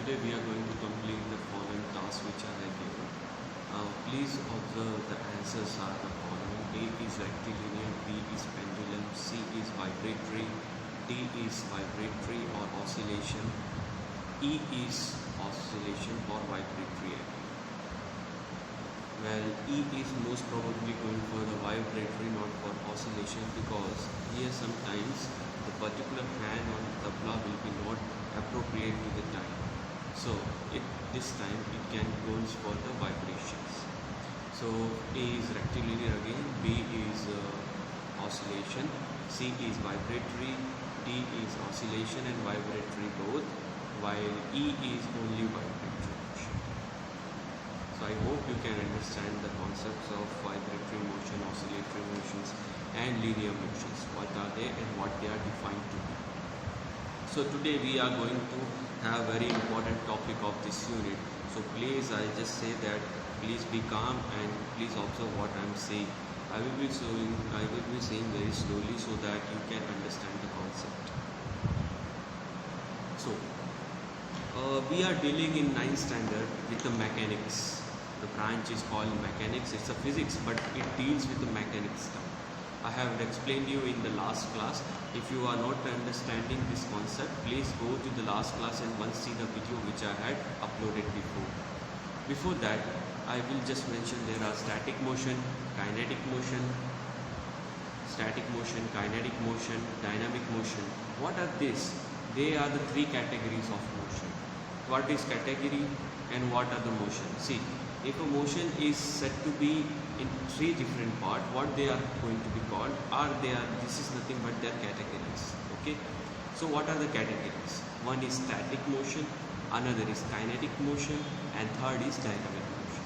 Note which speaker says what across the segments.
Speaker 1: today we are going to complete the following tasks which are given. Please observe the answers are the following. A is rectilinear, B is pendulum, C is vibratory, D is vibratory or oscillation, E is oscillation or vibratory. Well, E is most probably going for the vibratory, not for oscillation, because here sometimes the particular hand on the tabla will be not appropriate to the time. So this time it can goes for the vibrations. So A is rectilinear again, B is oscillation, C is vibratory, D is oscillation and vibratory both, while E is only vibratory motion. So I hope you can understand the concepts of vibratory motion, oscillatory motions and linear motions. What are they and what they are defined to be. So today we are going to have very important topic of this unit. So please, I just say that please be calm and please observe what I am saying. I will be saying very slowly so that you can understand the concept. So we are dealing in 9th standard with the mechanics. The branch is called mechanics. It's a physics, but it deals with the mechanics stuff. I have explained you in the last class. If you are not understanding this concept, please go to the last class and once see the video which I had uploaded before. Before that, I will just mention there are static motion, kinetic motion, kinetic motion, dynamic motion. What are these? They are the three categories of motion. What is category and what are the motion? See, if a motion is said to be in three different parts, what they are going to be called are this is nothing but their categories. Okay, so what are the categories? One is static motion, another is kinetic motion, and third is dynamic motion.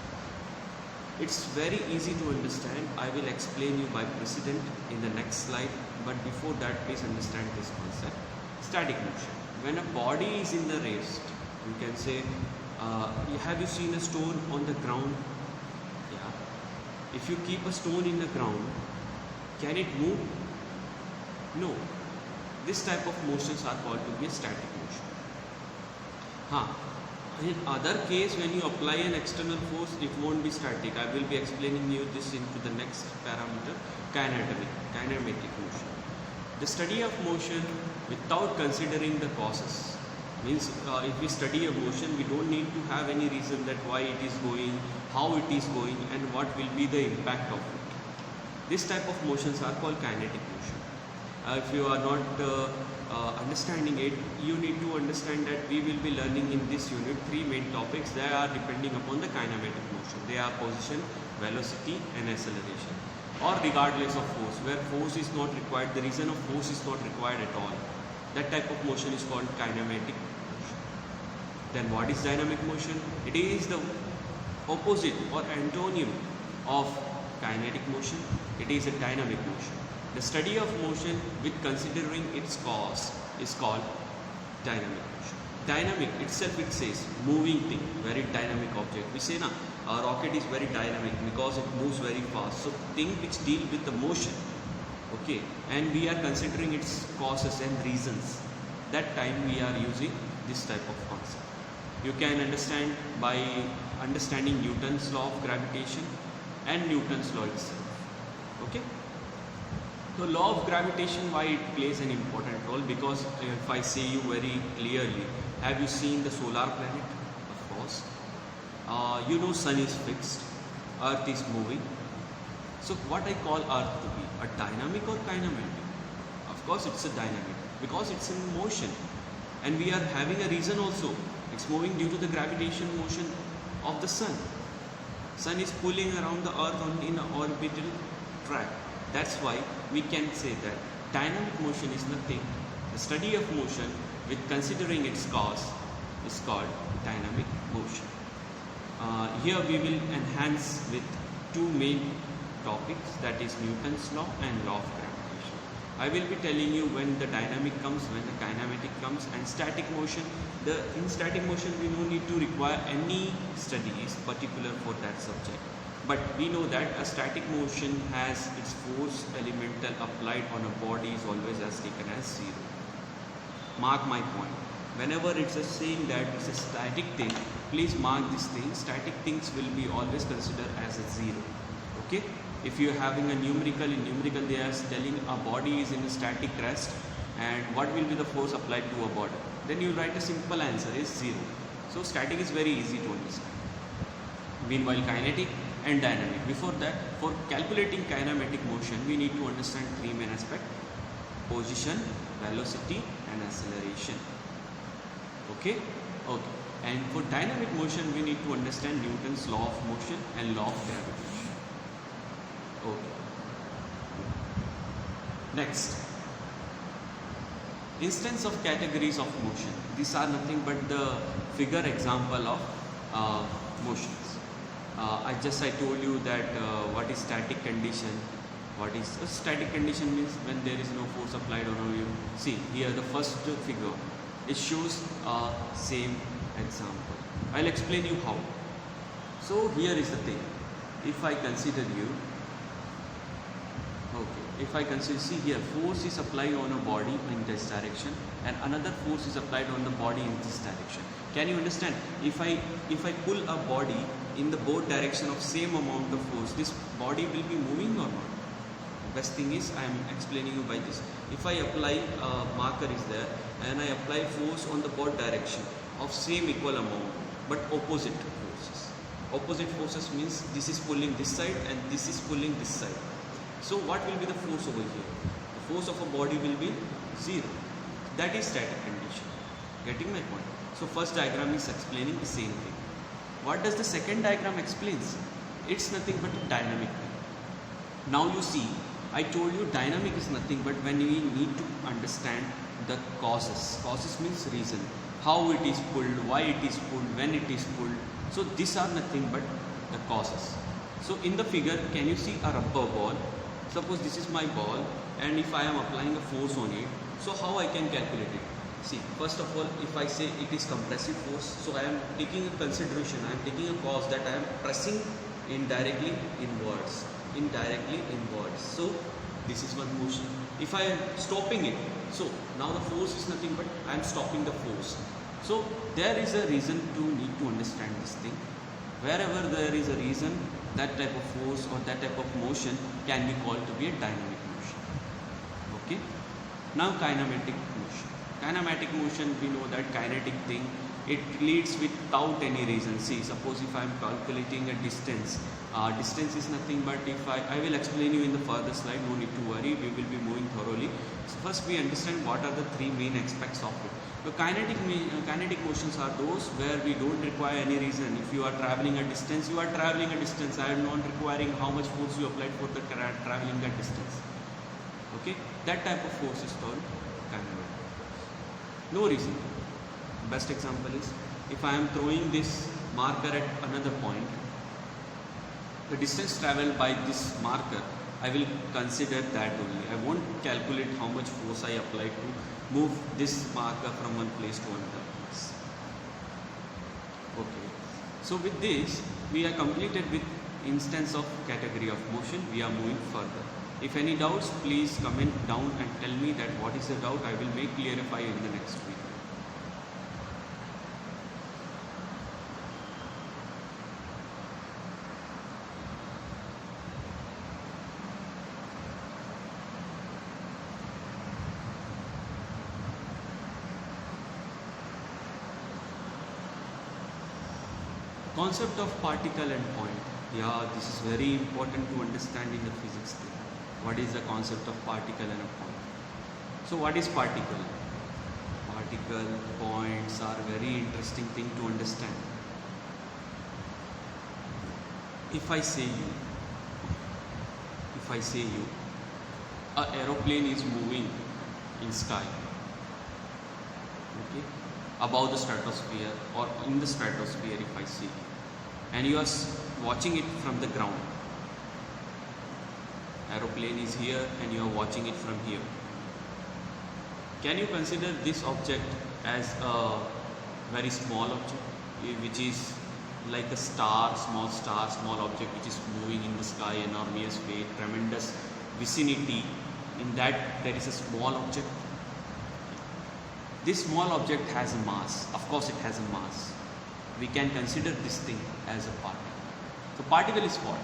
Speaker 1: It's very easy to understand. I will explain you by precedent in the next slide, but before that please understand this concept. Static motion, when a body is in the rest, you can say have you seen a stone on the ground? Yeah. If you keep a stone in the ground, can it move? No. This type of motions are called to be a static motion. In other case, when you apply an external force, it won't be static. I will be explaining you this into the next parameter, kinematic motion. The study of motion without considering the causes. Means if we study a motion, we don't need to have any reason that why it is going, how it is going and what will be the impact of it. This type of motions are called kinetic motion. If you are not understanding it, you need to understand that we will be learning in this unit three main topics. They are depending upon the kinematic motion. They are position, velocity and acceleration, or regardless of force, where force is not required, the reason of force is not required at all. That type of motion is called kinematic motion. Then what is dynamic motion? It is the opposite or antonym of kinetic motion. It is a dynamic motion. The study of motion with considering its cause is called dynamic motion. Dynamic itself, it says moving thing, very dynamic object. We say na, a rocket is very dynamic because it moves very fast. So thing which deal with the motion. Okay, and we are considering its causes and reasons. That time we are using this type of concept. You can understand by understanding Newton's law of gravitation and Newton's law itself. Okay, so law of gravitation, why it plays an important role? Because if I say you very clearly, have you seen the solar planet? Of course. You know sun is fixed, earth is moving. So what I call earth to be, a dynamic or kinematic? Of course it's a dynamic because it's in motion, and we are having a reason also. It's moving due to the gravitation motion of the sun. Sun is pulling around the earth in an orbital track. That's why we can say that dynamic motion is nothing. The study of motion with considering its cause is called dynamic motion. Here we will enhance with two main topics, that is Newton's law and law of gravitation. I will be telling you when the dynamic comes, when the kinematic comes, and static motion. In static motion we no need to require any studies particular for that subject. But we know that a static motion has its force elemental applied on a body is always as taken as zero. Mark my point. Whenever it's a saying that it's a static thing, please mark this thing. Static things will be always considered as a zero. Okay? If you're having a numerical, in numerical they are telling a body is in a static rest and what will be the force applied to a body. Then you write a simple answer is zero. So static is very easy to understand. Meanwhile kinetic and dynamic. Before that, for calculating kinematic motion, we need to understand three main aspects: position, velocity and acceleration. Okay? Okay. And for dynamic motion, we need to understand Newton's law of motion and law of gravitation. Okay. Next, instance of categories of motion. These are nothing but the figure example of motions. I told you that what is static condition. What is a static condition means when there is no force applied on you. See here the first figure, it shows same example. I'll explain you how. So here is the thing. If I consider you, okay, if I consider, see here, force is applied on a body in this direction and another force is applied on the body in this direction. Can you understand? If I pull a body in the both direction of same amount of force, this body will be moving or not? Best thing is I am explaining you by this. If I apply marker is there and I apply force on the both direction of same equal amount but opposite forces. Opposite forces means this is pulling this side and this is pulling this side. So what will be the force over here? The force of a body will be zero. That is static condition. Getting my point? So first diagram is explaining the same thing. What does the second diagram explains? It's nothing but a dynamic thing. Now you see, I told you dynamic is nothing but when we need to understand the causes. Causes means reason. How it is pulled, why it is pulled, when it is pulled. So these are nothing but the causes. So in the figure, can you see a rubber ball? Suppose this is my ball and if I am applying a force on it, so how I can calculate it? See, first of all, if I say it is compressive force, so I am taking a consideration, I am taking a cause that I am pressing indirectly inwards. So this is one motion. If I am stopping it, so now the force is nothing but I am stopping the force. So there is a reason to need to understand this thing. Wherever there is a reason, that type of force or that type of motion can be called to be a dynamic motion. Okay. Now kinematic motion. Kinematic motion, we know that kinetic thing, it leads without any reason. See, suppose if I am calculating a distance, distance is nothing but if I will explain you in the further slide, no need to worry, we will be moving thoroughly. So first we understand what are the three main aspects of it. The kinetic motions are those where we don't require any reason. If you are traveling a distance, you are traveling a distance. I am not requiring how much force you applied for the traveling that distance. Okay, that type of force is called kinematic. No reason. Best example is if I am throwing this marker at another point, the distance traveled by this marker, I will consider that only. I won't calculate how much force I apply to move this marker from one place to another place. Okay. So with this, we are completed with instance of category of motion. We are moving further. If any doubts, please comment down and tell me that what is the doubt. I will make clarify in the next video. Concept of particle and point. Yeah, this is very important to understand in the physics thing. What is the concept of particle and a point? So what is particle? Particle, points are very interesting thing to understand. If I say you, a aeroplane is moving in sky, okay, above the stratosphere or in the stratosphere if I see, and you are watching it from the ground. Aeroplane is here and you are watching it from here. Can you consider this object as a very small object, which is like a star, small object which is moving in the sky, enormous weight, tremendous vicinity, in that there is a small object? This small object has a mass. Of course it has a mass. We can consider this thing as a particle. So particle is what?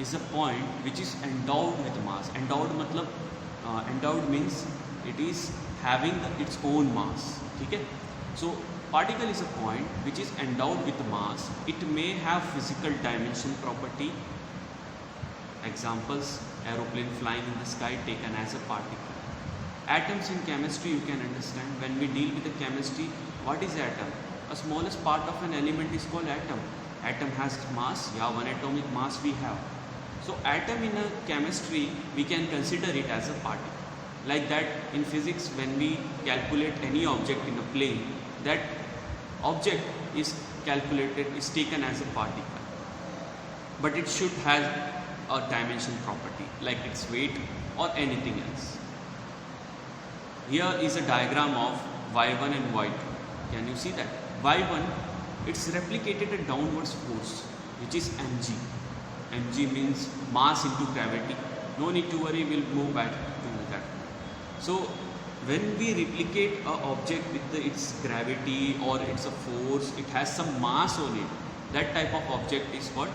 Speaker 1: Is a point which is endowed with mass. Endowed means it is having its own mass. Okay? So particle is a point which is endowed with mass. It may have physical dimension property. Examples, aeroplane flying in the sky taken as a particle. Atoms in chemistry you can understand. When we deal with the chemistry, what is atom? A smallest part of an element is called atom. Atom has mass, yeah, 1 atomic mass we have. So atom in a chemistry, we can consider it as a particle. Like that in physics, when we calculate any object in a plane, that object is calculated, is taken as a particle. But it should have a dimension property, like its weight or anything else. Here is a diagram of Y1 and Y2. Can you see that? Y1, it's replicated a downwards force, which is mg. Mg means mass into gravity. No need to worry, we'll move back to that. So when we replicate an object with its gravity or it's a force, it has some mass on it. That type of object is what?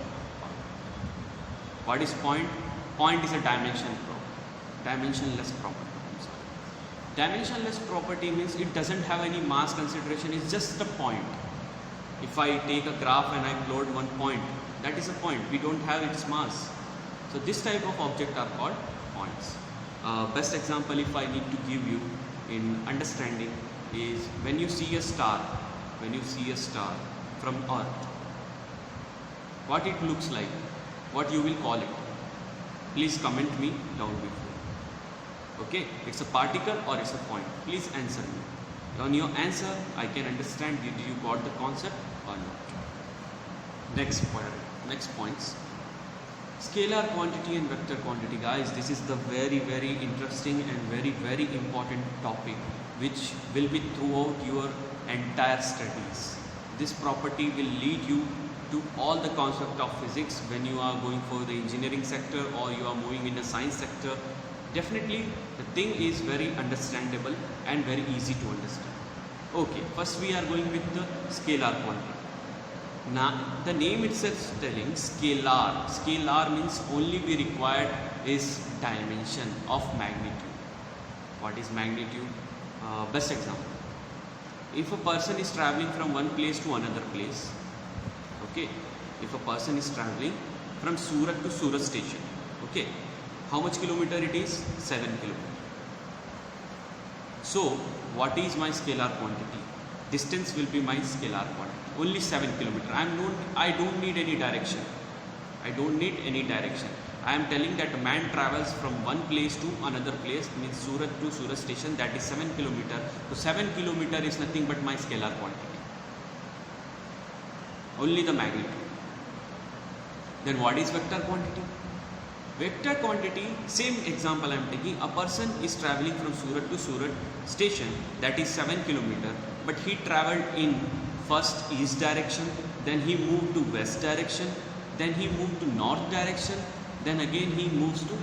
Speaker 1: What is point? Point is a dimensionless property. Dimensionless property means it doesn't have any mass consideration, it's just a point. If I take a graph and I plot one point, that is a point, we don't have its mass. So this type of object are called points. Best example if I need to give you in understanding is when you see a star from Earth, what it looks like, what you will call it. Please comment me down below. Okay, it's a particle or it's a point. Please answer me. On your answer, I can understand did you got the concept or not. Next points. Scalar quantity and vector quantity. Guys, this is the very interesting and very important topic which will be throughout your entire studies. This property will lead you to all the concept of physics when you are going for the engineering sector or you are moving in the science sector. Definitely the thing is very understandable and very easy to understand. Okay, first we are going with the scalar quantity. Now the name itself is telling scalar. Scalar means only we required is dimension of magnitude. What is magnitude? Best example. If a person is traveling from one place to another place, okay, if a person is traveling from Surat to Surat station, okay, how much kilometer it is? 7 kilometer. So what is my scalar quantity? Distance will be my scalar quantity. Only 7 kilometer. I don't need any direction. I am telling that a man travels from one place to another place, means Surat to Surat station, that is 7 kilometer. So 7 kilometer is nothing but my scalar quantity. Only the magnitude. Then what is vector quantity? Vector quantity, same example I am taking. A person is traveling from Surat to Surat station, that is 7 kilometer, but he traveled in first east direction, then he moved to west direction, then he moved to north direction, then again he moves to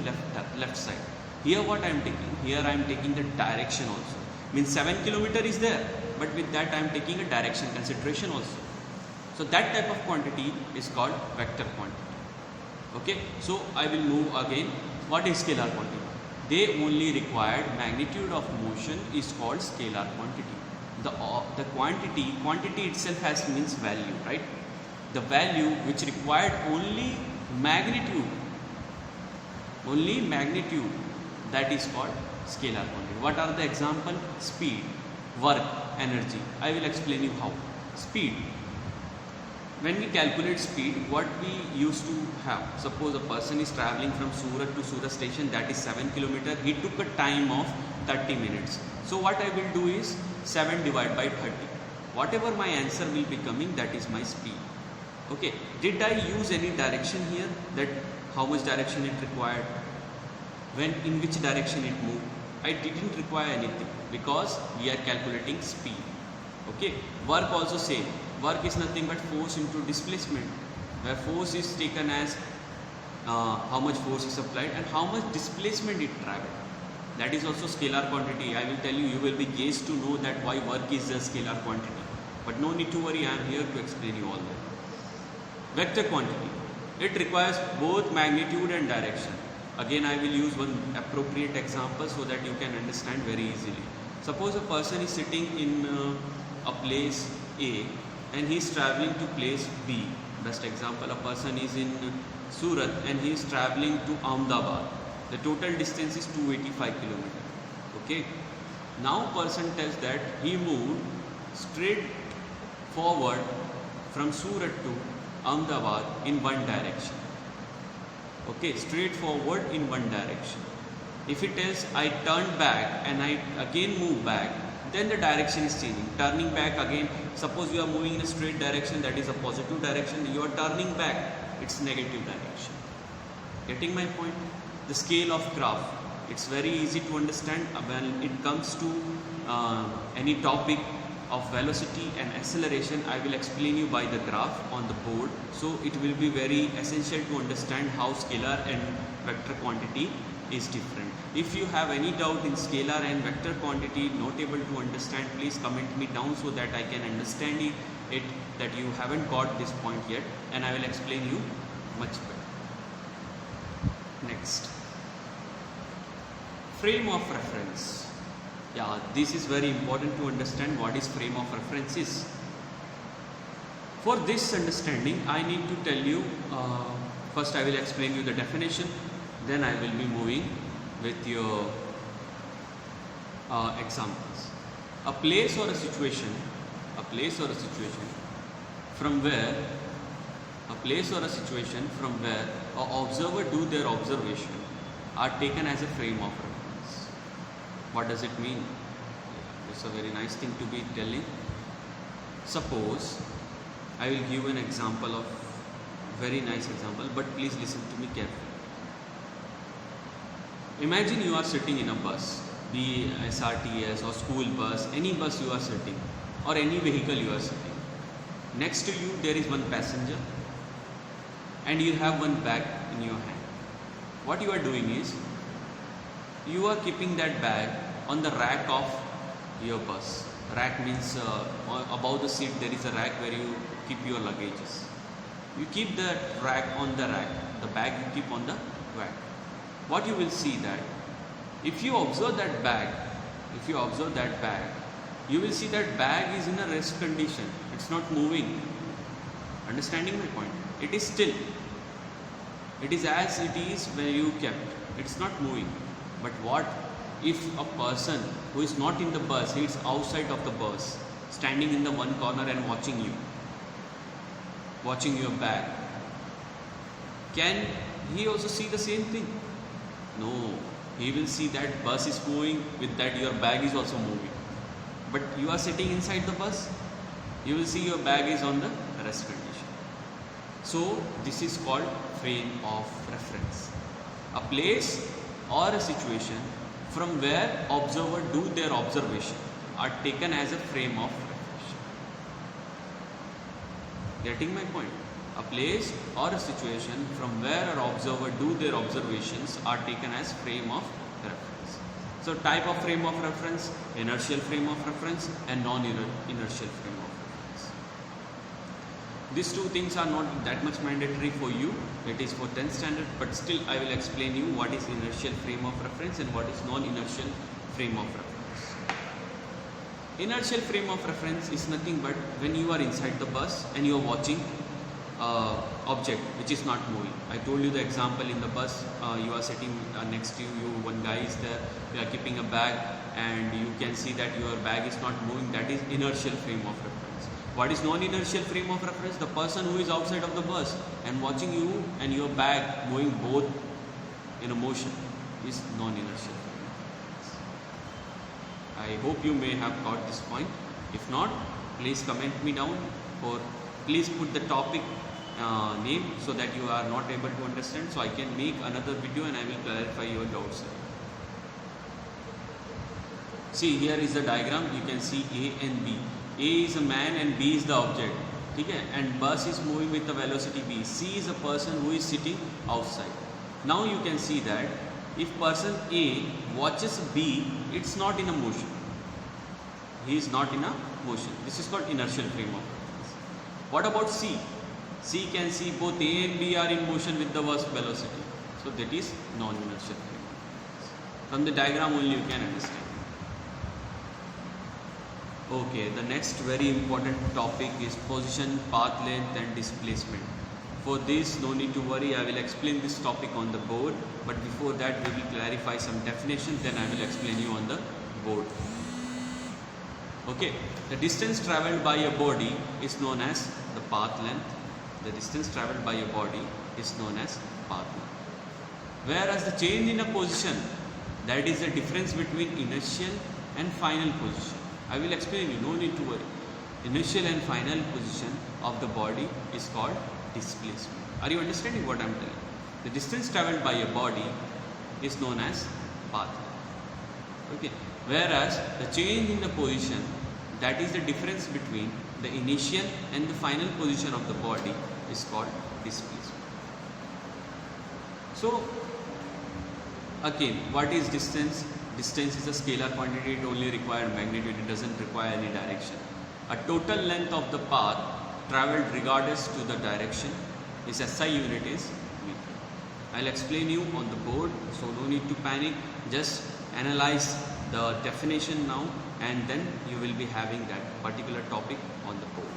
Speaker 1: left side. Here what I am taking? Here I am taking the direction also. Means 7 kilometer is there, but with that I am taking a direction consideration also. So that type of quantity is called vector quantity. Okay, so I will move again. What is scalar quantity? They only required magnitude of motion is called scalar quantity. The quantity itself has means value, right? The value which required only magnitude, that is called scalar quantity. What are the example? Speed, work, energy. I will explain you how. Speed. When we calculate speed, what we used to have, suppose a person is traveling from Surat to Surat station, that is 7 kilometer, he took a time of 30 minutes. So what I will do is 7 divided by 30. Whatever my answer will be coming, that is my speed. Okay, did I use any direction here, that how much direction it required, in which direction it moved? I didn't require anything because we are calculating speed. Okay, work also same. Work is nothing but force into displacement, where force is taken as how much force is applied and how much displacement it traveled. That is also scalar quantity. I will tell you, you will be gauged to know that why work is a scalar quantity. But no need to worry, I am here to explain you all that. Vector quantity. It requires both magnitude and direction. Again, I will use one appropriate example so that you can understand very easily. Suppose a person is sitting in a place A and he is traveling to place B. Best example, a person is in Surat and he is traveling to Ahmedabad. The total distance is 285 km. Okay. Now person tells that he moved straight forward from Surat to Ahmedabad in one direction. Okay, straight forward in one direction. If he tells I turned back and I again move back, then the direction is changing. Turning back again, suppose you are moving in a straight direction, that is a positive direction, you are turning back, it's negative direction. Getting my point? The scale of graph, it's very easy to understand when it comes to any topic of velocity and acceleration. I will explain you by the graph on the board, so it will be very essential to understand how scalar and vector quantity is different. If you have any doubt in scalar and vector quantity, not able to understand, please comment me down so that I can understand it that you haven't got this point yet, and I will explain you much better. Next, frame of reference. Yeah, this is very important to understand what is frame of reference is. For this understanding, I need to tell you, first I will explain you the definition, then I will be moving with your examples. A place or a situation from where an observer do their observation are taken as a frame of reference. What does it mean? It's a very nice thing to be telling. Suppose I will give an example of very nice example, but please listen to me carefully. Imagine you are sitting in a bus, be SRTS or school bus, any bus you are sitting, or any vehicle you are sitting. Next to you there is one passenger and you have one bag in your hand. What you are doing is, you are keeping that bag on the rack of your bus. Rack means above the seat there is a rack where you keep your luggages. You keep the rack on the rack, the bag you keep on the rack. What you will see that if you observe that bag, you will see that bag is in a rest condition. It's not moving. Understanding my point? It is still. It is as it is where you kept. It's not moving. But what if a person who is not in the bus, he is outside of the bus, standing in the one corner and watching you, watching your bag? Can he also see the same thing? No, he will see that bus is moving, with that your bag is also moving. But you are sitting inside the bus, you will see your bag is on the rest condition. So this is called frame of reference. A place or a situation from where observer do their observation are taken as a frame of reference. Getting my point? A place or a situation from where an observer do their observations are taken as frame of reference. So type of frame of reference, inertial frame of reference and non-inertial frame of reference. These two things are not that much mandatory for you. It is for 10th standard, but still I will explain you what is inertial frame of reference and what is non-inertial frame of reference. Inertial frame of reference is nothing but when you are inside the bus and you are watching object which is not moving. I told you the example in the bus, you are sitting next to you, one guy is there, you are keeping a bag and you can see that your bag is not moving. That is inertial frame of reference. What is non-inertial frame of reference? The person who is outside of the bus and watching you and your bag moving both in a motion is non-inertial frame of reference. I hope you may have got this point. If not, please comment me down, or please put the topic name so that you are not able to understand, so I can make another video and I will clarify your doubts. See, here is the diagram. You can see A and B. A is a man and B is the object. Okay? And bus is moving with the velocity v. C is a person who is sitting outside. Now you can see that If person A watches B, it's not in a motion. He is not in a motion. This is called inertial frame of reference. What about C? C can see both A and B are in motion with the velocity. So that is non-inertial frame of reference. From the diagram only you can understand. Okay, the next very important topic is position, path length and displacement. For this, no need to worry, I will explain this topic on the board, but before that we will clarify some definitions, then I will explain you on the board. Okay, the distance travelled by a body is known as the path length. The distance travelled by a body is known as path length. Whereas the change in a position, that is the difference between initial and final position. I will explain you, no need to worry. Initial and final position of the body is called displacement. Are you understanding what I am telling? The distance travelled by a body is known as path. Okay. Whereas the change in the position, that is the difference between the initial and the final position of the body, is called displacement. So again, what is distance? Distance is a scalar quantity, it only requires magnitude, it doesn't require any direction. A total length of the path travelled regardless to the direction is SI unit is meter. I'll explain you on the board, so no need to panic, just analyze the definition now and then you will be having that particular topic on the board.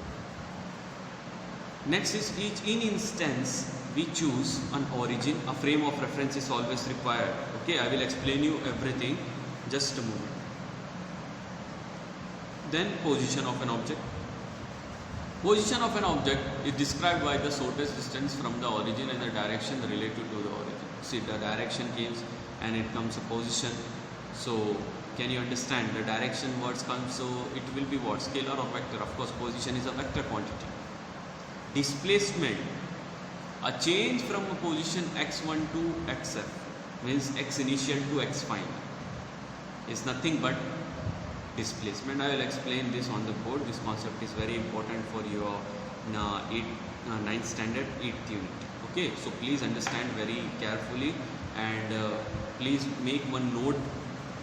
Speaker 1: Next is in instance we choose an origin, a frame of reference is always required. Okay, I will explain you everything, just a moment. Then position of an object. Position of an object is described by the shortest distance from the origin and the direction related to the origin. See, the direction comes and it comes a position. So can you understand the direction words come, so it will be what? Scalar or vector? Of course, position is a vector quantity. Displacement, a change from a position x1 to xf, means x initial to x final, is nothing but displacement. I will explain this on the board. This concept is very important for your 9th standard 8th unit. Okay, so please understand very carefully and please make one note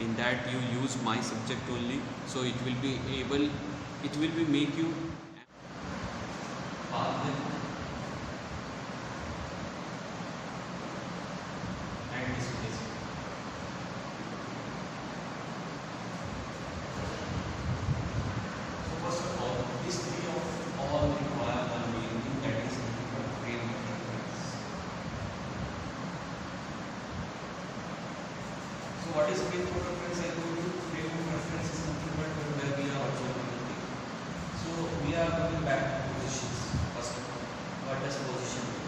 Speaker 1: in that you use my subject only, so it will be make you path and displacement. So first of all, these three of all require one main thing, that is frame of reference. So what is frame of reference? I told you frame of reference is nothing but where we are observing the thing. So we are going back to positions. First of all, what does position mean?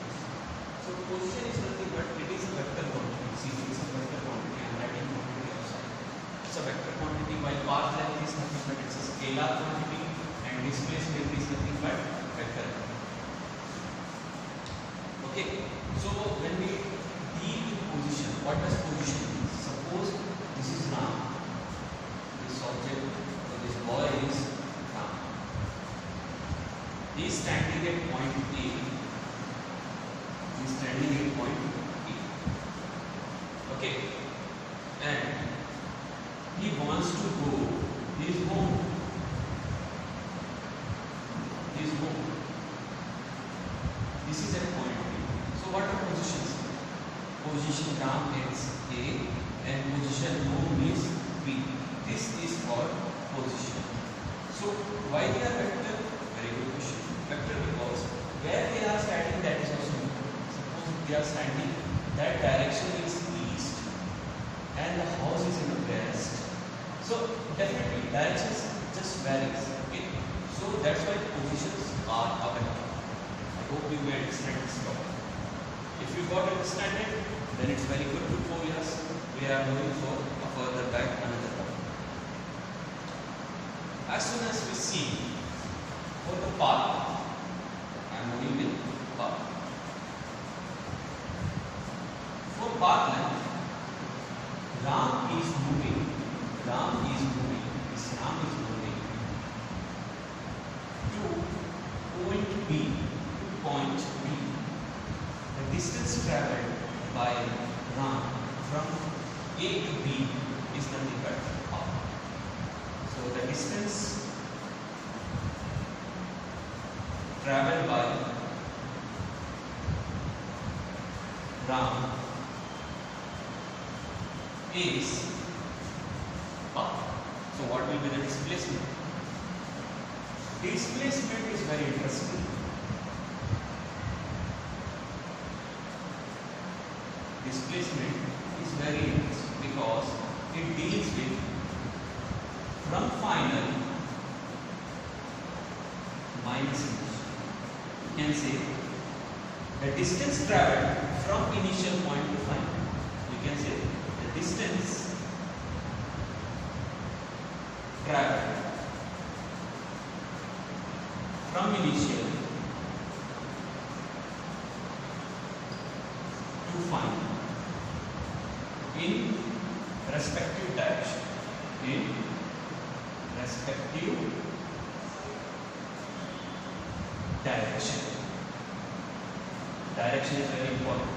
Speaker 1: So position is nothing but it is a vector quantity. See, it is a vector quantity. I am writing quantity outside. It's a vector quantity, while path length is nothing but it's a scalar quantity and displacement is nothing but vector quantity. Okay, so when we deal with position, what does position mean? Suppose this is Ram, this object or this boy is Ram. He is standing at point A. He is standing at point A. Okay, and he wants to go his home. His home. This is at point B. So what are positions? Position Ram is A and position home is B. This is called position. So why they are vector? Very good question. Vector because where they are standing, that is also important. Suppose they are standing, that direction is east and the house is in the west. So definitely direction just varies. Okay. So that's why positions are a vector. I hope you may understand this topic. If you got to understand it, then it's very good to follow us. We are moving for a further back another topic. As soon as we see for the path, I am moving with path. For path length, Ram is moving. Ram is moving. This Ram is moving to point B. To point B. The distance travelled by Ram from A to B is nothing but R. So the distance traveled by Ram is R. So what will be the displacement? Displacement is very interesting. Displacement is very interesting because it deals with from final minus initial. You can say the distance traveled from initial point to final. You can say the distance traveled from initial to final in respective direction. In respective direction. Direction is very important.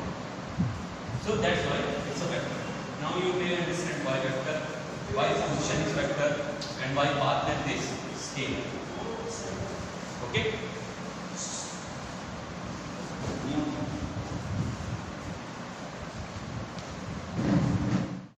Speaker 1: So that's why it's a vector. Now you may understand why vector, why function is vector, and why path length is scalar. Okay.